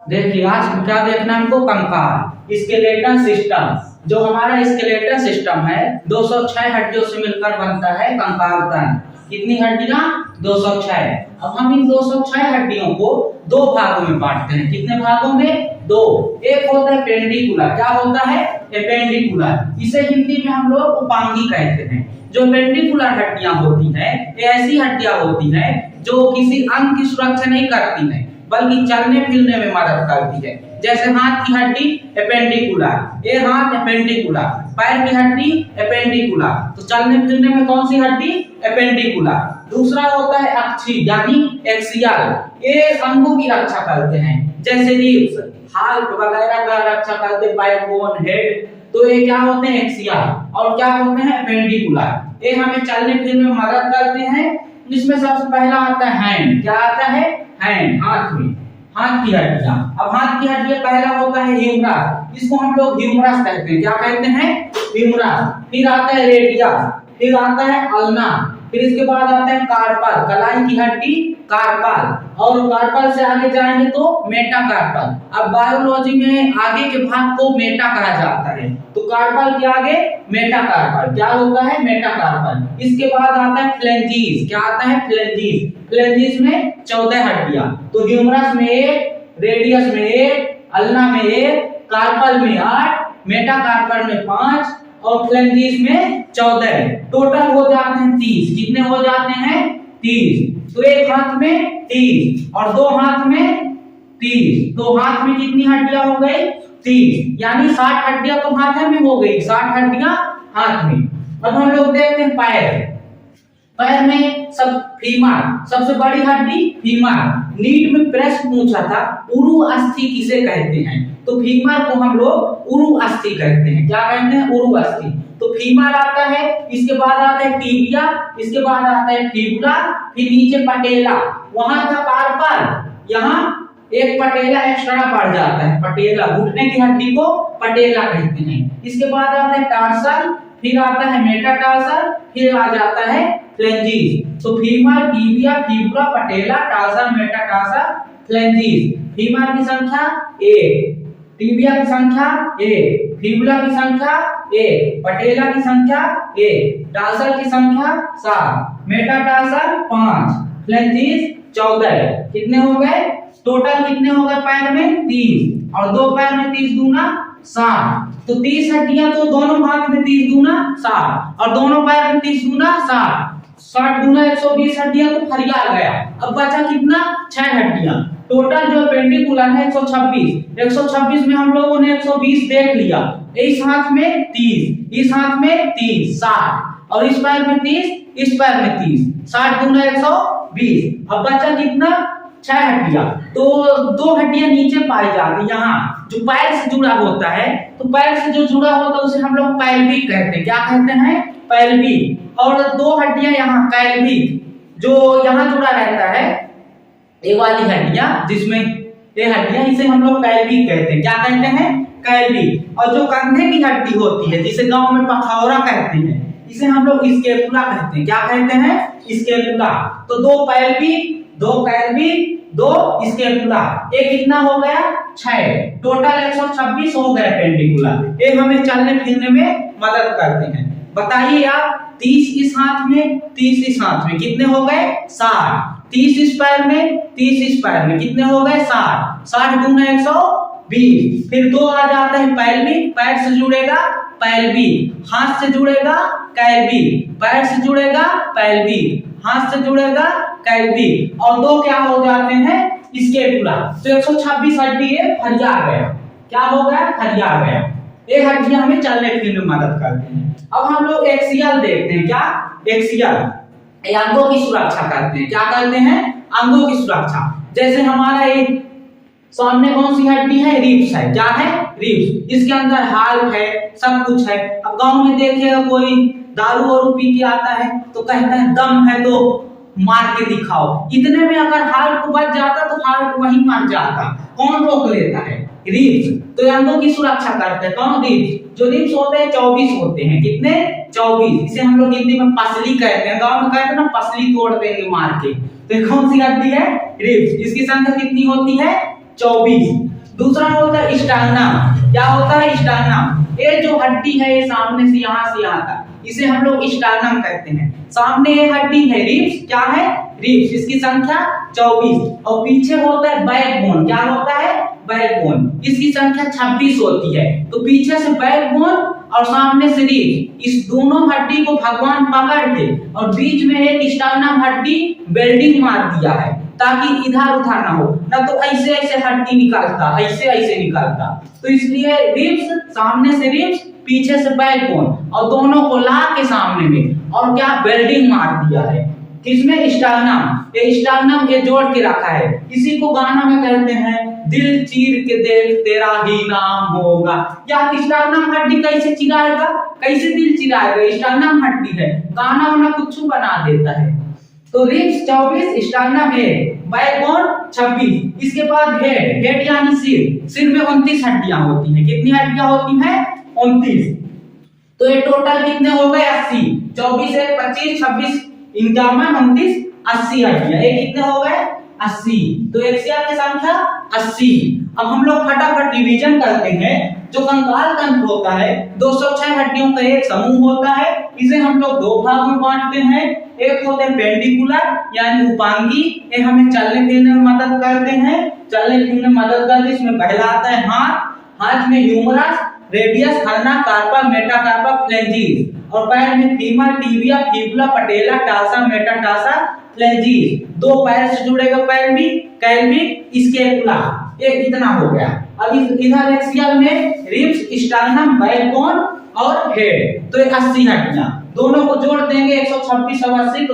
देखिए आज क्या देखना है हमको, कंकाल स्केलेटन सिस्टम। जो हमारा स्केलेटन सिस्टम है 206 हड्डियों से मिलकर बनता है कंकाल तंत्र। कितनी हड्डियां? 206। अब हम इन 206 हड्डियों को दो भागों में बांटते हैं। कितने भागों में? दो। एक होता है पेंडिकुलर। क्या होता है? पेंडिकुलर। इसे हिंदी में हम लोग उपांगी कहते हैं। जो पेंडिकुलर हड्डियां होती हैं ये ऐसी हड्डियां होती हैं जो किसी अंग की सुरक्षा नहीं करती हैं बल्कि चलने फिरने में मदद करती है। जैसे हाथ की हड्डी एपेंडिकुलर, ये हाथ एपेंडिकुलर। पैर की हड्डी एपेंडिकुलर। तो चलने फिरने में कौन सी हड्डी? एपेंडिकुलर। दूसरा होता है अक्षी यानी एक्सियल। ये अंगों की रक्षा करते हैं जैसे रिब्स, हार्ट वगैरह का रक्षा करते हैं, बैकबोन, हेड। तो ये क्या होते हैं? एक्सियल। और क्या होते हैं? एपेंडिकुलर। ये हमें चलने फिरने में मदद करते हैं। इसमें सबसे पहला आता है हैंड। क्या आता है? हैंड, हाथ में, हाथ की हड्डियां। अब हाथ की हड्डियां पहला होता है ह्यूमरस। इसको हम लोग ह्यूमरस कहते हैं। क्या कहते हैं? ह्यूमरस। फिर आता है रेडियस, फिर आता है अल्ना, फिर इसके बाद आता है कार्पल, कलाई की हड्डी कार्पल। और कार्पल से आगे जाएंगे तो मेटाकार्पल। अब बायोलॉजी में आगे के भाग को मेटा कहा जाता है। तो कार्पल के आगे मेटाकार्पल। क्या होता है? मेटाकार्पल। इसके बाद आता है फ्लेंजिस। क्या आता है? फ्लेंजिस। फ्लेंजिस में 14 हड्डियां। तो ह्यूमरस में 1, रेडियस में 1, अल्ना में 1, कार्पल में 8, मेटाकार्पल में 5 और फ्लेंजिस में 14। टोटल हो जाते हैं 30। कितने हो जाते हैं? 30। तो एक हाथ में 30 और दो हाथ में 30। तो हाथ में कितनी हड्डियां हो गई? 30। यानी 60 हड्डियां तो हाथ में हो गई, 60 हड्डियां हाथ में। अब हम लोग देखते हैं पैर। पैर में सब फीमर, सबसे बड़ी हड्डी फीमर। नीट में प्रश्न पूछा था उरु अस्थि किसे कहते हैं? तो फीमर को हम लोग उरु अस्थि कहते हैं। क्या कहते हैं? उरु अस्थि। तो फीमर आता है, इसके बाद आता है टिबिया, इसके बाद आता है फिबुला, फिर नीचे पटेला। वहां था कार्पल, यहाँ एक पटेला एक्स्ट्रा बढ़ जाता है। पटेला, घुटने की हड्डी को पटेला कहते हैं। इसके बाद आता है टार्सल, फिर आता है मेटाटार्सल, फिर आ जाता है फ्लेंजिस। तो फीमर, टिबिया, फिबुला, पटेला, टार्सल, मेटाटार्सल, फ्लेंजिस। फीमर की संख्या 1, टिबिया की संख्या 1, फिबुला की संख्या 1, पटेला की संख्या 1, टार्सल की संख्या 7, मेटाटार्सल 5, फ्लेंजिस 14। कितने हो गए? टोटल कितने हो गए पैर में? 30। और दो पैर में 30 दूना 60। तो 30 हड्डियां तो दोनों हाथ में 30 दूना 60 और दोनों पैर में 30 दूना 60। 60 दूना 120 हड्डियां तो फरिया गया। अब बचा कितना? 6 हड्डियां। टोटल जो पेंडिकुलर है 126। 126 में हम लोगों ने 120 देख लिया। इस हाथ में 30, इस हाथ में 30, 60 और इस पैर में 30, इस पैर में 30। 60 दूना 120। अब बचा कितना? 6 हड्डियां। तो 2 हड्डियां नीचे पाई जाती, यहाँ जो पैर से जुड़ा होता है। तो पैर से जो जुड़ा होता है उसे हम लोग पैल्विक कहते हैं। क्या कहते हैं? पैल्विक। और 2 हड्डियां यहाँ कैल्विक, जो यहाँ जुड़ा रहता है, ये वाली हड्डियां, जिसमें ये हड्डियां, इसे हम लोग कैल्विक कहते हैं। क्या कहते हैं? कैल्विक। और जो कंधे की हड्डी होती है जिसे गांव में पखौरा कहते हैं, इसे हम लोग स्कैपुला कहते हैं। क्या कहते हैं? स्कैपुला। तो 2 पैल्विक, 2 कैल्विक, 2 स्कैपुला। ये कितना हो गया? 6। टोटल 126 हो गया पेंडिकुलर। ये हमें चलने फिरने में मदद करते हैं। बताइए आप, 30 इस हाथ में, 30 इस हाथ में, कितने हो गए? 60। 30 इस पैर में, 30 इस पैर में, कितने हो गए? 60। 60 दूना 120। फिर 2 आ जाता है पैल्विक, पैर से जुड़ेगा पैल्विक, हाथ से जुड़ेगा कैल्विक, पैर से जुड़ेगा पैल्विक, हाथ से जुड़ेगा कैल्विक। और 2 क्या हो जाते हैं? स्कैपुला। तो 126 हड्डी ये फरिया गया। क्या हो गया? फरिया गया। ये हड्डियां हमें चलने फिरने में मदद करती हैं। अब हम लोग एक्सियल देखते हैं। क्या? एक्सियल अंगों की सुरक्षा करते हैं। क्या करते हैं? अंगों की सुरक्षा। जैसे हमारा एक सामने कौन सी हड्डी है? रिब्स है। क्या है? रिब्स। इसके अंदर हार्ट है, सब कुछ है। अब गांव में देखिएगा कोई दारू और पी के आता है तो कहता है दम है तो मार के दिखाओ। इतने में अगर हार्ट को बच जाता तो हार्ट वहीं मर जाता। कौन रोक लेता है? रिब्स। तो अंगों की सुरक्षा करते हैं कौन? रिब्स। जो रिब्स होते हैं 24 होते हैं। कितने? 24। इसे हम लोग हिंदी में पसली कहते हैं। गांव में कहते हैं ना पसली तोड़ देंगे मार के। तो कौन सी हड्डी है? रिब्स। इसकी संख्या कितनी होती है? 24। दूसरा होता है स्टार्नम। क्या होता है स्टार्नम? ये जो हड्डी है ये सामने से यहाँ तक, इसे हम लोग स्टार्नम कहते हैं। सामने ये हड्डी है रिब्स, क्या है? रिब्स, इसकी संख्या 24। और पीछे होता है बैकबोन। क्या होता है? बैकबोन, इसकी संख्या 26 होती है। तो पीछे से बैकबोन और सामने से रिब्स, इस दोनों हड्डी को भगवान पकड़ के और बीच में एक स्टार्नम हड्डी वेल्डिंग मार दिया है ताकि इधर उधर ना हो, ना तो ऐसे ऐसे हड्डी निकालता, ऐसे ऐसे निकालता। तो इसलिए रिब्स, सामने से रिब्स, पीछे से बैकबोन और दोनों को ला के सामने में और क्या वेल्डिंग मार दिया है। किसमें? स्टार्नम। ये स्टार्नम ये जोड़ के रखा है। इसी को गाना में कहते हैं, दिल चीर के देख तेरा ही नाम होगा। या स्टार्नम हड्डी कैसे चिराएगा? कैसे दिल चिराएगा? स्टार्नम हड्डी है, गाना वाना कुछ बना देता है। तो रिब्स 24, स्टार्नम 1, बैकबोन 26। इसके बाद हेड। हेड यानी सिर। सिर में 29 हड्डियां होती हैं। कितनी हड्डियां होती हैं? 29। तो ये टोटल कितने हो गए? 80। 24 1 25 26 51 29 80 हड्डियां। ये कितने हो गए? 80। तो एक्सियल की संख्या 80। अब हम लोग फटाफट रिवीजन करते हैं। जो कंकाल तंत्र होता है 206 हड्डियों का एक समूह होता है। इसे हम लोग दो भाग में बांटते हैं। एक होते हैं पेंडिकुलर यानी उपांगी, ये हमें चलने फिरने में मदद करते हैं। चलने फिरने में मदद करते हैं। इसमें पहला आता है हाथ। हाथ में ह्यूमरस, रेडियस, हर्ना, कार्पा, मेटाकार्पा, फ्लेंजिस। और पैर में फीमर, टिबिया, फिबुला, पटेला, टासा, मेटाटासा, फ्लेंजिस। दो पैर से जुड़ेगा पैल्विक, कैल्विक, स्कैपुला। ये इतना हो गया। अब इधर एक्सियल में रिब्स, स्टार्नम, बैकबोन और हेड। तो 80 हड्डियां, दोनों को जोड़ देंगे 126 और 80 तो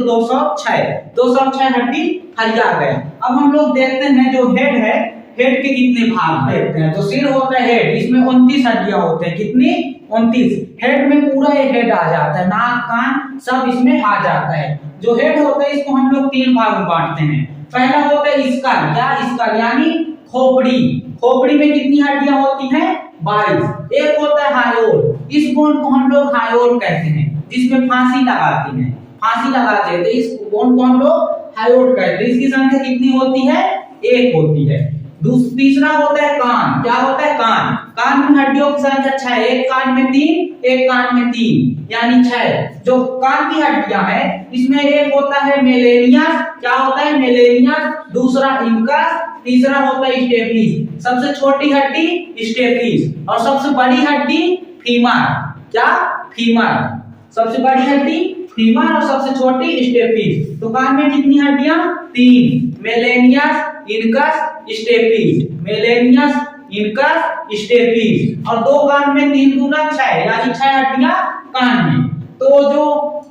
206 हड्डी हरिया गए। अब हम लोग देखते हैं जो हेड है, हेड के कितने भाग देखते हैं। तो सिर होता है हेड, इसमें 29 हड्डियां होते हैं। कितनी? 29। हेड में पूरा ये हेड आ जाता है, नाक कान सब इसमें आ जाता है। जो हेड होता है इसको हम लोग 3 भाग में बांटते हैं। पहला होता है स्कल। क्या? स्कल यानी खोपड़ी। खोपड़ी में कितनी हड्डियां होती हैं? 22। एक होता है हायोड। इस बोन को हम लोग हायोड कहते हैं, जिसमें फांसी लगाते हैं, फांसी लगाते हैं। तो इस बोन को हम लोग हायोड कहते हैं। इसकी संख्या कितनी होती है? 1 होती है। तीसरा होता है कान। क्या होता है? कान। कान में हड्डियों की संख्या 6। एक कान में 3, एक कान में 3 यानी 6। जो कान की हड्डियां हैं इसमें एक होता है मेलेनियस। क्या होता है? मेलेनियस। दूसरा इंकस, तीसरा होता है स्टेपिस। सबसे छोटी हड्डी स्टेपिस और सबसे बड़ी हड्डी फीमर। क्या? फीमर। सबसे बड़ी हड्डी फीमर और सबसे छोटी स्टेपिस। तो कान में कितनी हड्डियां? 3, malleus, incus, stapes. Malleus, incus, stapes. और दो कान में 3 गुना 6 यानी 6 हड्डियां कान में। तो जो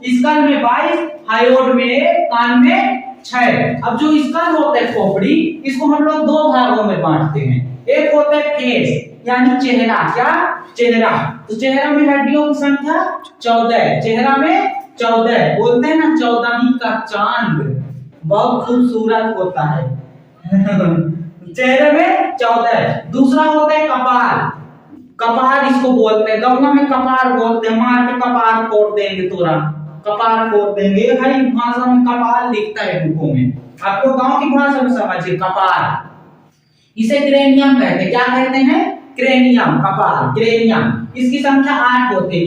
स्कल में 22, हायोड में, कान में 6। अब जो स्कल होता है खोपड़ी, इसको हम लोग 2 भागों में बांटते हैं। एक होता है फेस यानी चेहरा। क्या? चेहरा। तो चेहरा में हड्डियों की संख्या 14। चेहरा में 14। बोलते हैं ना 14वीं का चांद बहुत खूबसूरत होता है। चेहरे में 14। दूसरा होता है कपाल। कपाल इसको बोलते हैं, गंगा में कपाल बोलते हैं। मार के कपाल फोड़ देंगे, तोरा कपाल फोड़ देंगे। हर भाषा में कपाल लिखता है बुकों में। आपको गांव की भाषा में समझिए कपाल। इसे क्रेनियम कहते हैं। क्या कहते हैं? क्रेनियम, कपाल, क्रेनियम। इसकी संख्या 8 होती है।